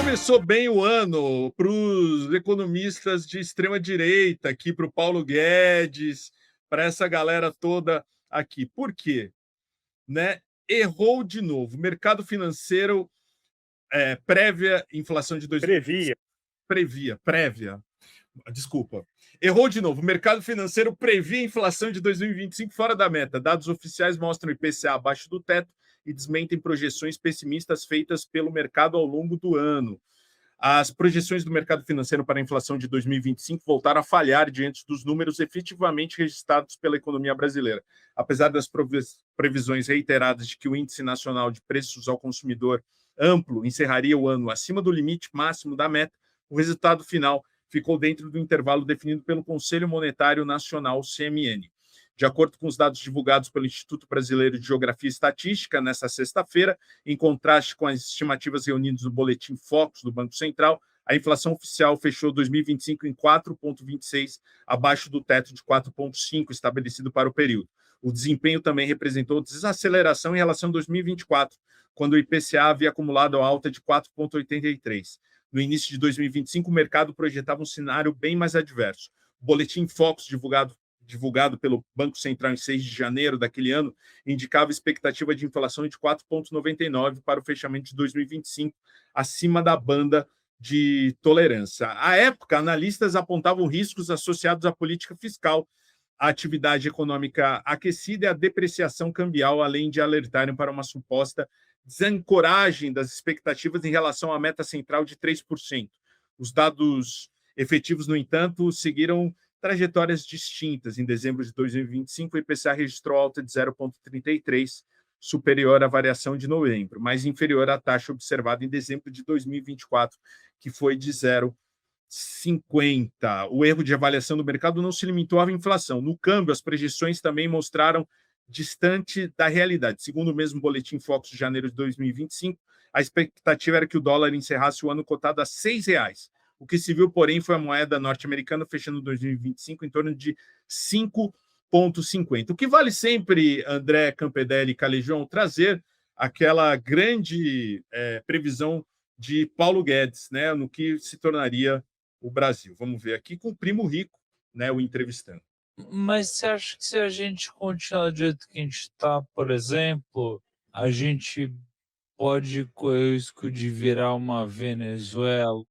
começou bem o ano para os economistas de extrema direita, aqui para o Paulo Guedes, para essa galera toda aqui. Por quê? Né? Errou de novo. Mercado financeiro prévia inflação de 2025. Prévia. Desculpa. Errou de novo. O mercado financeiro previa inflação de 2025 fora da meta. Dados oficiais mostram o IPCA abaixo do teto e desmentem projeções pessimistas feitas pelo mercado ao longo do ano. As projeções do mercado financeiro para a inflação de 2025 voltaram a falhar diante dos números efetivamente registrados pela economia brasileira. Apesar das previsões reiteradas de que o Índice Nacional de Preços ao Consumidor amplo encerraria o ano acima do limite máximo da meta, o resultado final ficou dentro do intervalo definido pelo Conselho Monetário Nacional, CMN. De acordo com os dados divulgados pelo Instituto Brasileiro de Geografia e Estatística, nesta sexta-feira, em contraste com as estimativas reunidas no Boletim Focus do Banco Central, a inflação oficial fechou 2025 em 4,26, abaixo do teto de 4,5 estabelecido para o período. O desempenho também representou desaceleração em relação a 2024, quando o IPCA havia acumulado a alta de 4,83. No início de 2025, o mercado projetava um cenário bem mais adverso. O Boletim Focus, divulgado pelo Banco Central em 6 de janeiro daquele ano, indicava expectativa de inflação de 4,99 para o fechamento de 2025, acima da banda de tolerância. À época, analistas apontavam riscos associados à política fiscal, à atividade econômica aquecida e à depreciação cambial, além de alertarem para uma suposta desancoragem das expectativas em relação à meta central de 3%. Os dados efetivos, no entanto, seguiram trajetórias distintas. Em dezembro de 2025, o IPCA registrou alta de 0,33, superior à variação de novembro, mas inferior à taxa observada em dezembro de 2024, que foi de 0,50. O erro de avaliação do mercado não se limitou à inflação. No câmbio, as projeções também mostraram distante da realidade. Segundo o mesmo Boletim Focus de janeiro de 2025, a expectativa era que o dólar encerrasse o ano cotado a R$ 6. O que se viu, porém, foi a moeda norte-americana fechando 2025 em torno de 5,50. O que vale sempre, André Campedelli e Calejão, trazer aquela grande previsão de Paulo Guedes, né, no que se tornaria o Brasil. Vamos ver aqui com o Primo Rico, né, o entrevistando. Mas você acha que se a gente continuar do jeito que a gente está, por exemplo, a gente pode correr o risco de virar uma Venezuela?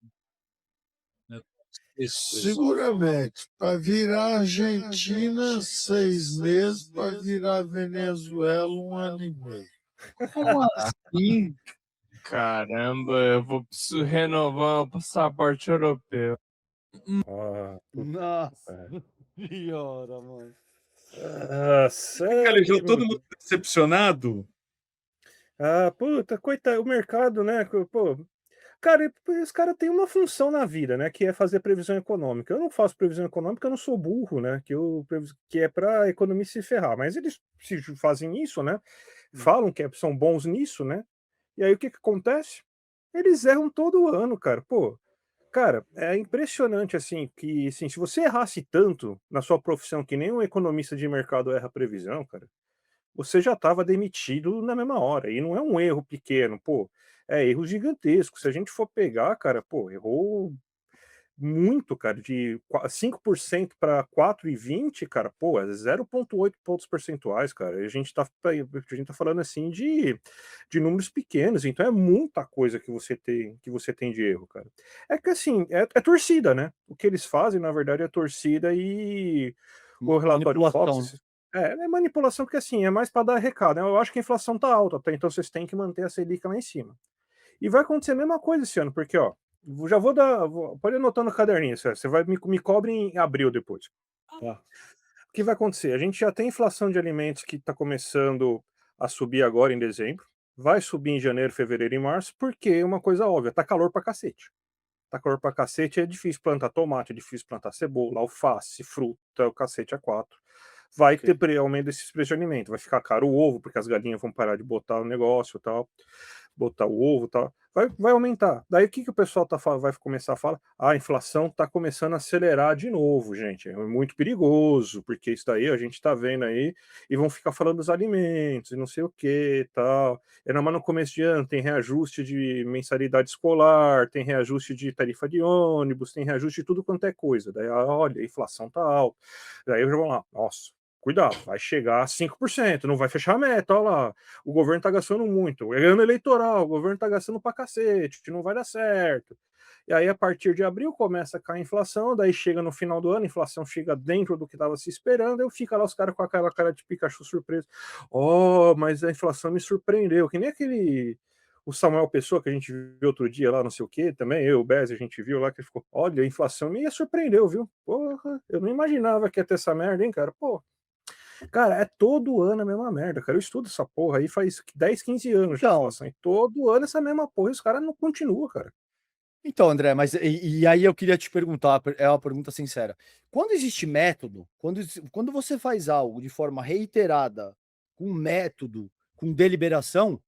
Seguramente, para virar Argentina, 6 meses, para virar Venezuela, 1 ano e meio. Como assim? Caramba, eu vou preciso renovar o passaporte europeu. Nossa senhora, mano. Calejão, todo mundo decepcionado? Puta, coitado, o mercado, né? Pô, cara, os caras têm uma função na vida, né? Que é fazer previsão econômica. Eu não faço previsão econômica, eu não sou burro, né? Que é para a economia se ferrar. Mas eles se fazem isso, né? Falam que são bons nisso, né? E aí o que acontece? Eles erram todo ano, cara. Pô, cara, é impressionante assim que assim, se você errasse tanto na sua profissão que nem um economista de mercado erra previsão, cara, você já estava demitido na mesma hora. E não é um erro pequeno, pô, é erro gigantesco. Se a gente for pegar, cara, pô, errou muito, cara, de 5% para 4,20, cara, pô, é 0,8 pontos percentuais, cara. E a gente tá falando assim de números pequenos, então é muita coisa que você tem de erro, cara. É que assim, é torcida, né? O que eles fazem, na verdade, é torcida e o relatório Manipulação, Fox. É manipulação porque assim, é mais para dar recado, né? Eu acho que a inflação tá alta, tá? Então vocês têm que manter a Selic lá em cima. E vai acontecer a mesma coisa esse ano, porque, ó, já vou dar. Pode anotar no caderninho, você vai me cobre em abril depois. Tá. O que vai acontecer? A gente já tem inflação de alimentos que está começando a subir agora em dezembro, vai subir em janeiro, fevereiro e março, porque é uma coisa óbvia, tá calor pra cacete. Tá calor pra cacete, é difícil plantar tomate, é difícil plantar cebola, alface, fruta, o cacete a quatro. Vai ter aumento desses preços de alimento, vai ficar caro o ovo, porque as galinhas vão parar de botar o negócio e tal. botar o ovo e tal, vai aumentar. Daí o que o pessoal vai começar a falar? A inflação está começando a acelerar de novo, gente. É muito perigoso, porque isso daí a gente está vendo aí, e vão ficar falando dos alimentos, e não sei o que e tal. Ainda mais no começo de ano, tem reajuste de mensalidade escolar, tem reajuste de tarifa de ônibus, tem reajuste de tudo quanto é coisa. Daí, olha, a inflação tá alta. Daí eu já vou lá, nossa, cuidado, vai chegar a 5%, não vai fechar a meta, olha lá, o governo tá gastando muito, é ano eleitoral, o governo tá gastando pra cacete, não vai dar certo. E aí, a partir de abril, começa a cair a inflação, daí chega no final do ano, a inflação chega dentro do que estava se esperando, eu fico lá os caras com aquela cara de Pikachu surpreso. Oh, mas a inflação me surpreendeu, que nem aquele o Samuel Pessoa, que a gente viu outro dia lá, não sei o que, também, eu, o Bez, a gente viu lá, que ele ficou, olha, a inflação me surpreendeu, viu? Porra, eu não imaginava que ia ter essa merda, hein, cara? Pô, cara, é todo ano a mesma merda, cara. Eu estudo essa porra aí faz 10, 15 anos de Então, inflação, e todo ano essa mesma porra, e os caras não continuam, cara. então, André, mas e aí eu queria te perguntar, é uma pergunta sincera. Quando existe método, quando você faz algo de forma reiterada, com método, com deliberação,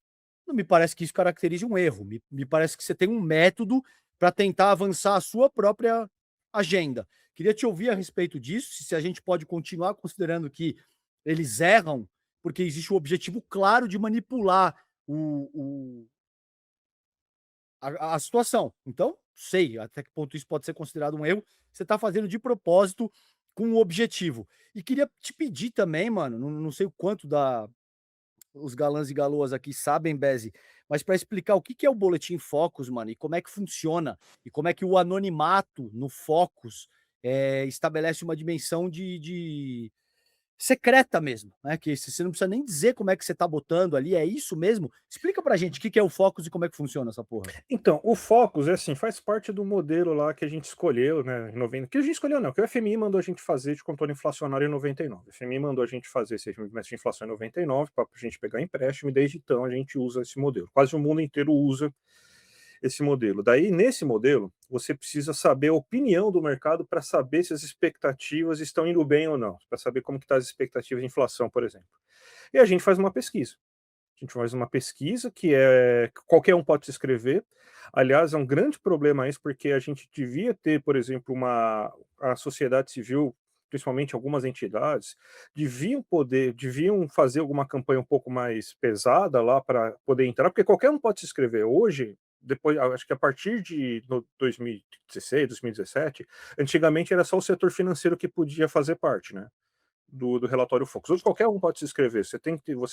não me parece que isso caracterize um erro. Me parece que você tem um método para tentar avançar a sua própria agenda. Queria te ouvir a respeito disso, se a gente pode continuar considerando que eles erram, porque existe o objetivo claro de manipular a situação. Então, sei até que ponto isso pode ser considerado um erro. Você está fazendo de propósito com um objetivo. E queria te pedir também, mano, não sei o quanto os galãs e galoas aqui sabem, Beze, mas para explicar o que que é o Boletim Focus, mano, e como é que funciona, e como é que o anonimato no Focus estabelece uma dimensão de secreta mesmo, né? Que você não precisa nem dizer como é que você tá botando ali, é isso mesmo? Explica pra gente o que que é o Focus e como é que funciona essa porra. Então, o Focus é assim, faz parte do modelo lá que a gente escolheu, né, em 90, que a gente escolheu não, que o FMI mandou a gente fazer de controle inflacionário em 99. O FMI mandou a gente fazer esse regimento de inflação em 99 para a gente pegar empréstimo, e desde então a gente usa esse modelo. Quase o mundo inteiro usa esse modelo. Daí, nesse modelo, você precisa saber a opinião do mercado para saber se as expectativas estão indo bem ou não, para saber como que estão as expectativas de inflação, por exemplo. E a gente faz uma pesquisa. A gente faz uma pesquisa que qualquer um pode se inscrever. Aliás, é um grande problema isso, porque a gente devia ter, por exemplo, a sociedade civil, principalmente algumas entidades, deviam fazer alguma campanha um pouco mais pesada lá para poder entrar, porque qualquer um pode se inscrever. Hoje, depois, acho que a partir de 2016, 2017, antigamente era só o setor financeiro que podia fazer parte, né? Do relatório Focus. Hoje qualquer um pode se inscrever. Você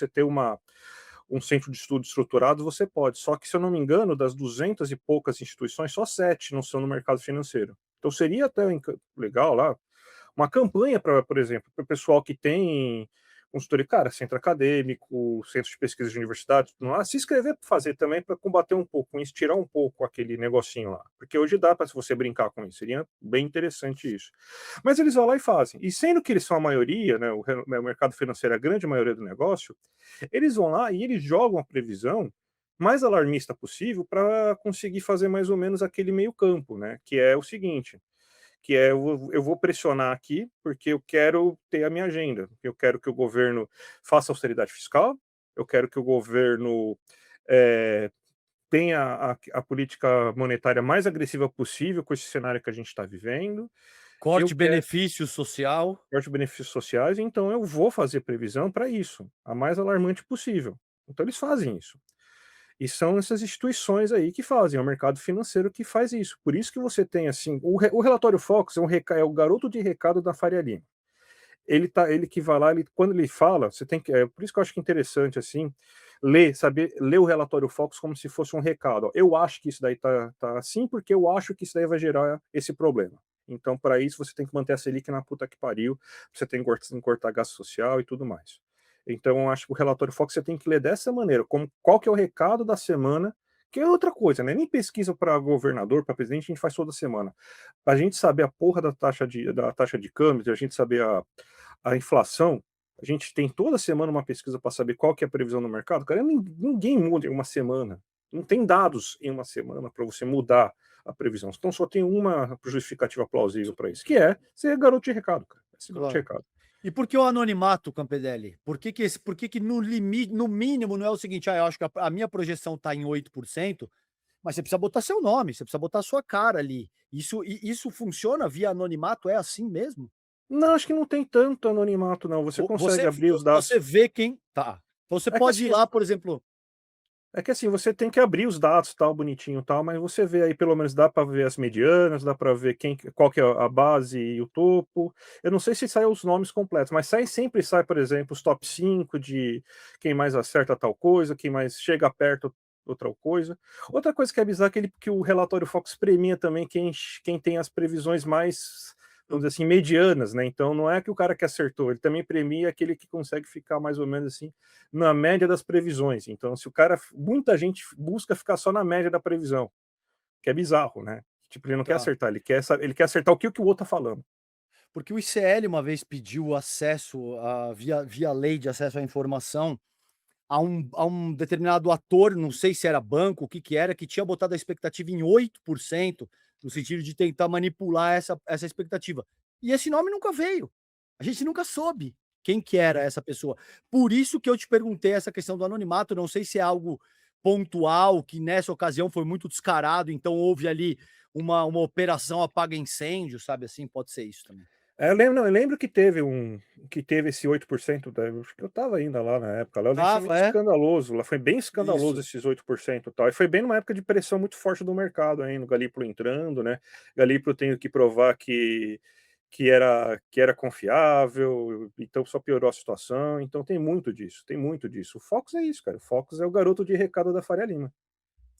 ter um centro de estudo estruturado, você pode. Só que, se eu não me engano, das 200 e poucas instituições, só 7 não são no mercado financeiro. Então seria até legal lá uma campanha, por exemplo, para o pessoal que tem consultoria, cara, centro acadêmico, centro de pesquisa de universidade, tudo lá, se inscrever para fazer também, para combater um pouco com isso, tirar um pouco aquele negocinho lá. Porque hoje dá para você brincar com isso, seria bem interessante isso. Mas eles vão lá e fazem. E sendo que eles são a maioria, né, o mercado financeiro é a grande maioria do negócio, eles vão lá e eles jogam a previsão mais alarmista possível para conseguir fazer mais ou menos aquele meio campo, né? Que é o seguinte, que é eu vou pressionar aqui porque eu quero ter a minha agenda. Eu quero que o governo faça austeridade fiscal, eu quero que o governo tenha a política monetária mais agressiva possível com esse cenário que a gente está vivendo. Corte benefício social. Corte de benefícios sociais, então eu vou fazer previsão para isso, a mais alarmante possível. Então eles fazem isso. E são essas instituições aí que fazem, é o mercado financeiro que faz isso. Por isso que você tem assim, o relatório Focus é o garoto de recado da Faria Lima. Ele que vai lá, quando ele fala, você tem que, por isso que eu acho que é interessante assim, saber ler o relatório Focus como se fosse um recado. Ó, eu acho que isso daí tá assim, porque eu acho que isso daí vai gerar esse problema. Então, para isso, você tem que manter a Selic na puta que pariu, você tem que cortar gasto social e tudo mais. Então, eu acho que o relatório Focus você tem que ler dessa maneira, qual que é o recado da semana, que é outra coisa, né? Nem pesquisa para governador, para presidente, a gente faz toda semana. A gente saber a porra da taxa de câmbio, a gente saber a inflação, a gente tem toda semana uma pesquisa para saber qual que é a previsão no mercado. Cara, ninguém muda em uma semana. Não tem dados em uma semana para você mudar a previsão. Então só tem uma justificativa plausível para isso, que é ser garoto de recado, cara. Ser garoto de recado. E por que o anonimato, Campedelli? Por que que no limite, no mínimo, não é o seguinte: "Ah, eu acho que a minha projeção está em 8%, mas você precisa botar seu nome, você precisa botar sua cara ali". Isso funciona via anonimato? É assim mesmo? Não, acho que não tem tanto anonimato não, você Vo consegue abrir os você dados. vê quem tá. Então você É que pode ir assim lá, por exemplo. É que assim, você tem que abrir os dados, tal, bonitinho, tal, mas você vê aí, pelo menos dá para ver as medianas, dá para ver qual que é a base e o topo. Eu não sei se saem os nomes completos, mas sempre sai, por exemplo, os top 5 de quem mais acerta tal coisa, quem mais chega perto outra coisa. Outra coisa que é bizarra é que o relatório Fox premia também quem tem as previsões mais, vamos dizer assim, medianas, né? Então não é que o cara que acertou, ele também premia aquele que consegue ficar mais ou menos assim na média das previsões. Então, se o cara, muita gente busca ficar só na média da previsão, que é bizarro, né? Tipo, ele não quer Tá. acertar, ele quer acertar o que o outro tá falando. Porque o ICL uma vez pediu acesso a via lei de acesso à informação a um determinado ator, não sei se era banco, o que que era, que tinha botado a expectativa em 8%, no sentido de tentar manipular essa expectativa. E esse nome nunca veio. A gente nunca soube quem que era essa pessoa. Por isso que eu te perguntei essa questão do anonimato, não sei se é algo pontual, que nessa ocasião foi muito descarado, então houve ali uma operação apaga-incêndio, sabe assim? Pode ser isso também. Eu lembro que teve esse 8%, acho que eu estava ainda lá na época, lá eu lembro que foi Tava, muito é. escandaloso, lá foi bem escandaloso Isso. esses 8% e tal, e foi bem numa época de pressão muito forte do mercado ainda, o Galípolo entrando, né, Galípolo tendo que provar que era confiável, então só piorou a situação, então tem muito disso, tem muito disso. O Fox é isso, cara, o Fox é o garoto de recado da Faria Lima.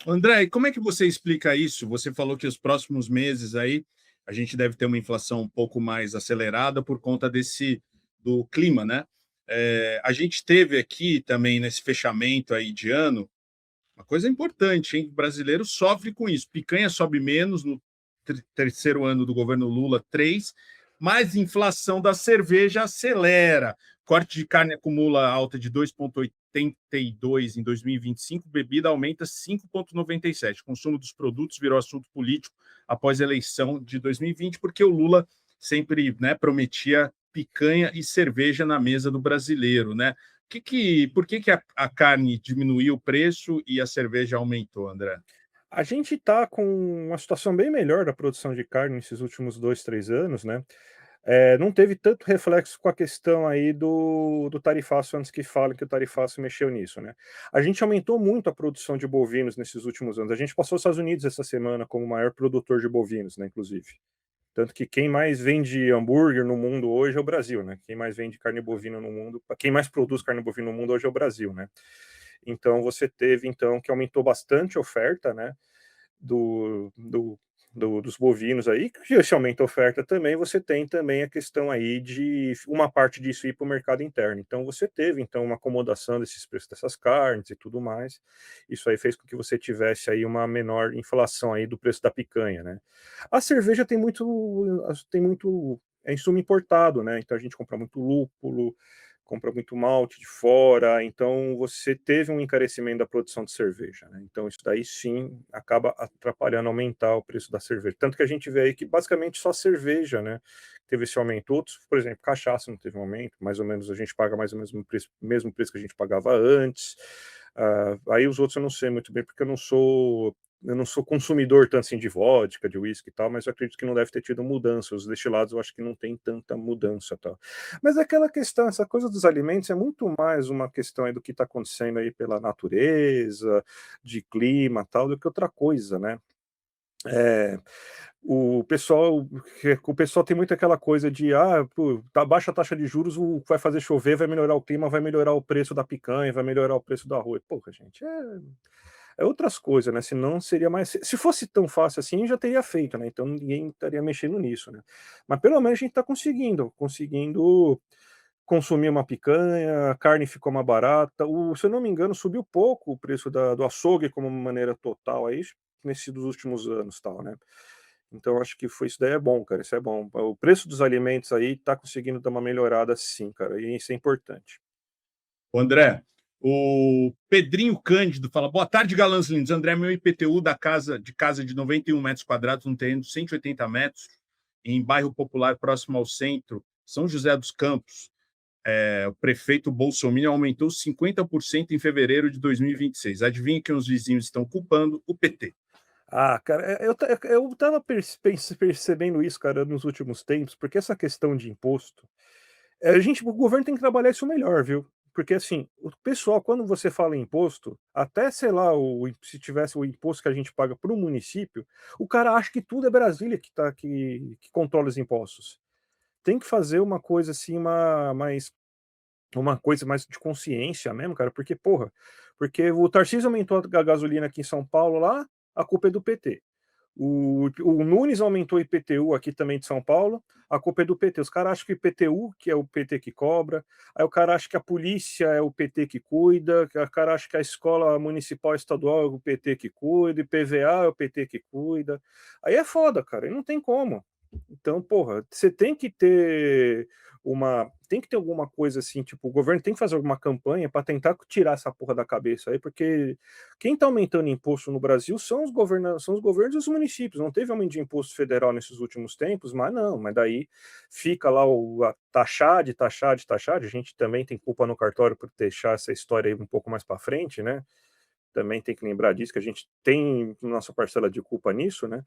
André, e como é que você explica isso? Você falou que os próximos meses aí a gente deve ter uma inflação um pouco mais acelerada por conta do clima, né? A gente teve aqui também nesse fechamento aí de ano uma coisa importante, hein? O brasileiro sofre com isso. Picanha sobe menos no terceiro ano do governo Lula, 3, mas inflação da cerveja acelera. Corte de carne acumula alta de 2,82 em 2025, bebida aumenta 5,97. Consumo dos produtos virou assunto político após a eleição de 2020, porque o Lula sempre, né, prometia picanha e cerveja na mesa do brasileiro, né? Por que a carne diminuiu o preço e a cerveja aumentou, André? A gente está com uma situação bem melhor da produção de carne nesses últimos 2, 3 anos, né. Não teve tanto reflexo com a questão aí do tarifaço, antes que falem que o tarifaço mexeu nisso, né. A gente aumentou muito a produção de bovinos nesses últimos anos. A gente passou os Estados Unidos essa semana como o maior produtor de bovinos, né, inclusive. Tanto que quem mais vende hambúrguer no mundo hoje é o Brasil, né. Quem mais vende carne bovina no mundo, quem mais produz carne bovina no mundo hoje é o Brasil, né. Então você teve, então, que aumentou bastante a oferta, né, do do dos bovinos aí, que se aumenta a oferta também, você tem também a questão aí de uma parte disso ir para o mercado interno. Então você teve, então, uma acomodação desses preços dessas carnes e tudo mais. Isso aí fez com que você tivesse aí uma menor inflação aí do preço da picanha, né. A cerveja tem muito insumo importado, né, então a gente compra muito lúpulo, compra muito malte de fora, então você teve um encarecimento da produção de cerveja, né? Então isso daí sim acaba atrapalhando, aumentar o preço da cerveja. Tanto que a gente vê aí que basicamente só cerveja, né, teve esse aumento. Outros, por exemplo, cachaça não teve um aumento, mais ou menos a gente paga mais ou menos o mesmo preço que a gente pagava antes. Aí os outros eu não sei muito bem, porque eu não sou consumidor tanto assim de vodka, de uísque e tal, mas eu acredito que não deve ter tido mudança. Os destilados eu acho que não tem tanta mudança, tal. Mas é aquela questão, essa coisa dos alimentos é muito mais uma questão aí do que está acontecendo aí pela natureza, de clima, tal, do que outra coisa, né? É, o pessoal tem muito aquela coisa de pô, tá baixa a taxa de juros, vai fazer chover, vai melhorar o clima, vai melhorar o preço da picanha, vai melhorar o preço do arroz. Porra, gente, é outras coisas, né? Senão seria mais. Se fosse tão fácil assim, já teria feito, né? Então ninguém estaria mexendo nisso, né? Mas pelo menos a gente está conseguindo consumir uma picanha, a carne ficou mais barata. Se eu não me engano, subiu pouco o preço do açougue como uma maneira total aí, nesses dos últimos anos, tal, né? Então acho que isso daí é bom, cara. Isso é bom. O preço dos alimentos aí tá conseguindo dar uma melhorada sim, cara. E isso é importante. O André, o Pedrinho Cândido fala: boa tarde, galãs lindos. André, meu IPTU de casa de 91 metros quadrados, um terreno de 180 metros, em bairro popular próximo ao centro, São José dos Campos, o prefeito Bolsonaro aumentou 50% em fevereiro de 2026. Adivinha que os vizinhos estão culpando? O PT. Ah, cara, eu tava percebendo isso, cara, nos últimos tempos, porque essa questão de imposto, o governo tem que trabalhar isso melhor, viu? Porque assim, o pessoal, quando você fala em imposto, até sei lá, se tivesse o imposto que a gente paga para o município, o cara acha que tudo é Brasília que controla os impostos. Tem que fazer uma coisa assim, uma coisa mais de consciência mesmo, cara, porque, porra, porque o Tarcísio aumentou a gasolina aqui em São Paulo lá, a culpa é do PT. O Nunes aumentou o IPTU aqui também de São Paulo, a culpa é do PT. Os caras acham que o IPTU, que é o PT que cobra, aí o cara acha que a polícia é o PT que cuida, o cara acha que a escola municipal e estadual é o PT que cuida, IPVA é o PT que cuida. Aí é foda, cara, e não tem como. Então, porra, você tem que ter alguma coisa assim, tipo, o governo tem que fazer alguma campanha para tentar tirar essa porra da cabeça aí, porque quem tá aumentando imposto no Brasil são os governos e os municípios. Não teve aumento de imposto federal nesses últimos tempos, mas daí fica lá a taxar, a gente também tem culpa no cartório por deixar essa história aí um pouco mais para frente, né? Também tem que lembrar disso, que a gente tem nossa parcela de culpa nisso, né?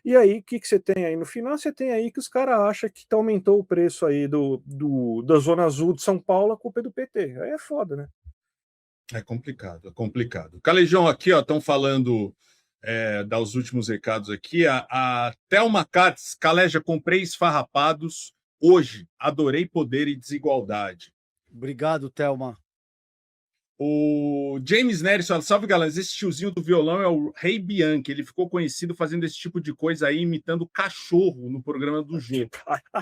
E aí, o que você tem aí? No final, você tem aí que os caras acham que aumentou o preço aí da Zona Azul de São Paulo, a culpa é do PT. Aí é foda, né? É complicado, é complicado. Calejão, aqui, ó, estão falando, dar os últimos recados aqui. A Thelma Katz, Caleja, comprei esfarrapados hoje. Adorei poder e desigualdade. Obrigado, Thelma. O James Neres fala, salve galera, esse tiozinho do violão é o Rei Bianchi, ele ficou conhecido fazendo esse tipo de coisa aí, imitando cachorro no programa do Jô.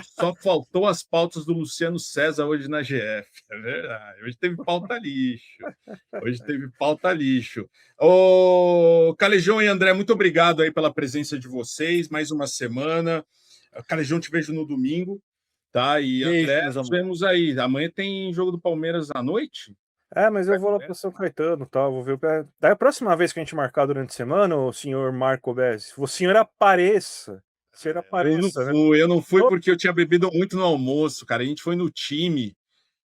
Só faltou as pautas do Luciano César hoje na GF, é verdade, hoje teve pauta lixo. Ô, Calejão e André, muito obrigado aí pela presença de vocês, mais uma semana. Calejão, te vejo no domingo, tá? E Beijo, André, meus nos amores. vemos aí. Amanhã tem jogo do Palmeiras à noite? Mas eu vou lá para São Caetano, tá? Vou ver. Daí a próxima vez que a gente marcar durante a semana, o senhor Marco Bessi, o senhor apareça. O senhor apareça, né? Eu não fui porque eu tinha bebido muito no almoço, cara. A gente foi no time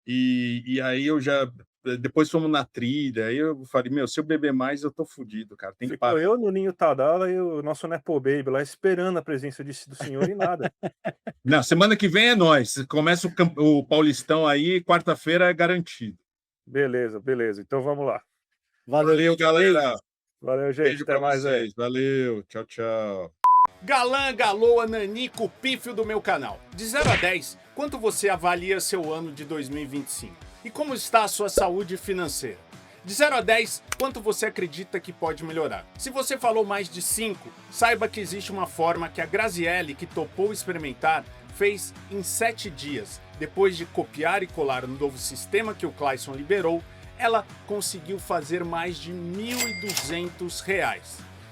e aí eu já. Depois fomos na trilha. Aí eu falei, meu, se eu beber mais, eu tô fudido, cara. Tem que Ficou parar. eu no Ninho Tadala e o nosso Nepo Baby lá esperando a presença do senhor e nada. Não, semana que vem é nós. Começa o Paulistão aí, quarta-feira é garantido. Beleza. Então vamos lá. Valeu, galera. Valeu, gente. Beijo Até pra mais aí. vocês. Valeu. Tchau, tchau. Galã, galoa, nanico, pífio do meu canal. De 0 a 10, quanto você avalia seu ano de 2025? E como está a sua saúde financeira? De 0 a 10, quanto você acredita que pode melhorar? Se você falou mais de 5, saiba que existe uma forma que a Graziele, que topou experimentar, fez em 7 dias. Depois de copiar e colar no novo sistema que o Clayson liberou, ela conseguiu fazer mais de R$ 1.200.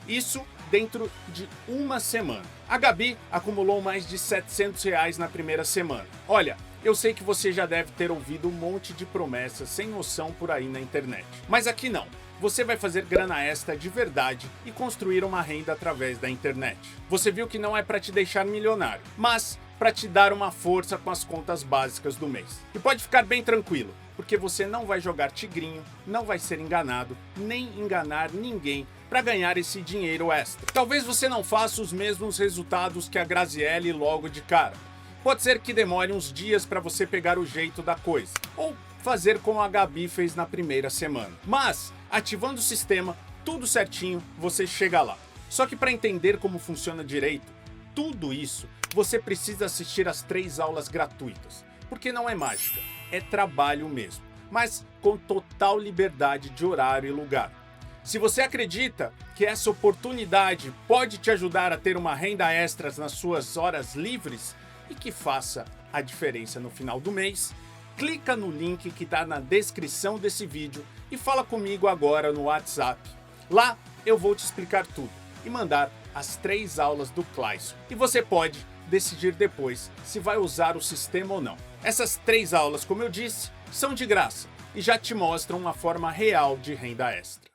Isso dentro de uma semana. A Gabi acumulou mais de R$ 700 na primeira semana. Olha, eu sei que você já deve ter ouvido um monte de promessas sem noção por aí na internet. Mas aqui não. Você vai fazer grana extra de verdade e construir uma renda através da internet. Você viu que não é para te deixar milionário, mas para te dar uma força com as contas básicas do mês. E pode ficar bem tranquilo, porque você não vai jogar tigrinho, não vai ser enganado, nem enganar ninguém para ganhar esse dinheiro extra. Talvez você não faça os mesmos resultados que a Graziele logo de cara. Pode ser que demore uns dias para você pegar o jeito da coisa, ou fazer como a Gabi fez na primeira semana. Mas, ativando o sistema, tudo certinho, você chega lá. Só que para entender como funciona direito, tudo isso, você precisa assistir às 3 aulas gratuitas. Porque não é mágica, é trabalho mesmo, mas com total liberdade de horário e lugar. Se você acredita que essa oportunidade pode te ajudar a ter uma renda extra nas suas horas livres e que faça a diferença no final do mês, clica no link que está na descrição desse vídeo e fala comigo agora no WhatsApp. Lá eu vou te explicar tudo e mandar as 3 aulas do Clayson. E você pode decidir depois se vai usar o sistema ou não. Essas 3 aulas, como eu disse, são de graça e já te mostram uma forma real de renda extra.